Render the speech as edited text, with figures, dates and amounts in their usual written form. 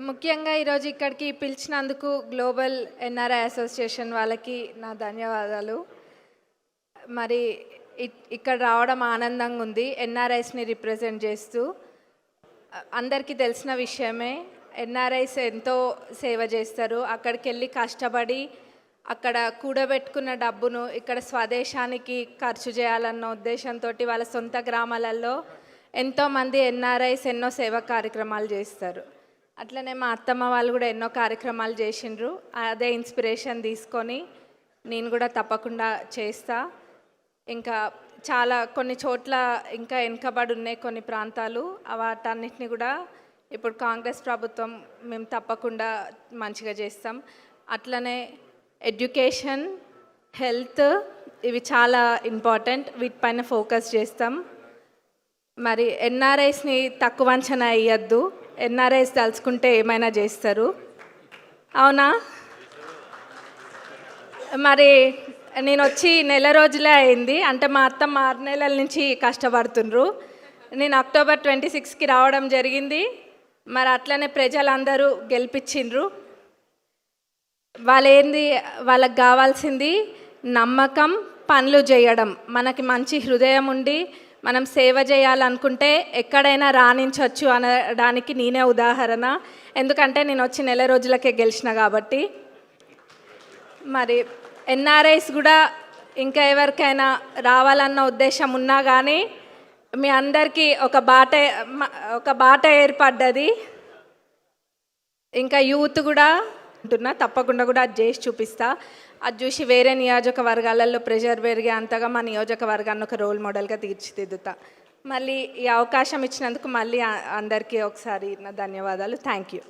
ముఖ్యంగా ఈరోజు ఇక్కడికి పిలిచినందుకు గ్లోబల్ ఎన్ఆర్ఐ అసోసియేషన్ వాళ్ళకి నా ధన్యవాదాలు. మరి ఇక్కడ రావడం ఆనందంగా ఉంది. ఎన్ఆర్ఐస్ని రిప్రజెంట్ చేస్తూ అందరికీ తెలిసిన విషయమే, ఎన్ఆర్ఐస్ ఎంతో సేవ చేస్తారు. అక్కడికి వెళ్ళి కష్టపడి అక్కడ కూడబెట్టుకున్న డబ్బును ఇక్కడ స్వదేశానికి ఖర్చు చేయాలన్న ఉద్దేశంతో వాళ్ళ సొంత గ్రామాలలో ఎంతోమంది ఎన్ఆర్ఐస్ ఎన్నో సేవా కార్యక్రమాలు చేస్తారు. అట్లనే మా అత్తమ్మ వాళ్ళు కూడా ఎన్నో కార్యక్రమాలు చేసిండ్రు. అదే ఇన్స్పిరేషన్ తీసుకొని నేను కూడా తప్పకుండా చేస్తా. ఇంకా చాలా కొన్ని చోట్ల ఇంకా వెనుకబడి ఉన్నాయి కొన్ని ప్రాంతాలు, వాటన్నిటిని కూడా ఇప్పుడు కాంగ్రెస్ ప్రభుత్వం మేము తప్పకుండా మంచిగా చేస్తాం. అట్లనే ఎడ్యుకేషన్, హెల్త్ ఇవి చాలా ఇంపార్టెంట్, వీటిపైన ఫోకస్ చేస్తాం. మరి ఎన్ఆర్ఐస్ని తక్కువ అంచనా వేయద్దు. ఎన్ఆర్ఐస్ తలుచుకుంటే ఏమైనా చేస్తారు, అవునా? మరి నేను వచ్చి నెల రోజులే అయింది, అంటే మా అత్తమ్మ 6 నెలల నుంచి కష్టపడుతుండ్రు. నేను అక్టోబర్ 26కి రావడం జరిగింది. మరి అట్లనే ప్రజలందరూ గెలిపించిండ్రు. వాళ్ళకి కావాల్సింది నమ్మకం, పనులు చేయడం. మనకి మంచి హృదయం ఉండి మనం సేవ చేయాలనుకుంటే ఎక్కడైనా రాణించవచ్చు అనడానికి నేనే ఉదాహరణ. ఎందుకంటే నేను వచ్చి నెల రోజులకే గెలిచిన కాబట్టి. మరి ఎన్ఆర్ఐస్ కూడా ఇంకా ఎవరికైనా రావాలన్న ఉద్దేశం ఉన్నా కానీ మీ అందరికీ ఒక బాట ఏర్పడ్డది. ఇంకా యూత్ కూడా అంటున్నా, తప్పకుండా కూడా అది చేసి చూపిస్తా. అది చూసి వేరే నియోజకవర్గాలలో ప్రెషర్ పెరిగే అంతగా మా నియోజకవర్గాన్ని ఒక రోల్ మోడల్గా తీర్చిదిద్దుతా. మళ్ళీ ఈ అవకాశం ఇచ్చినందుకు మళ్ళీ అందరికీ ఒకసారి నా ధన్యవాదాలు. Thank you.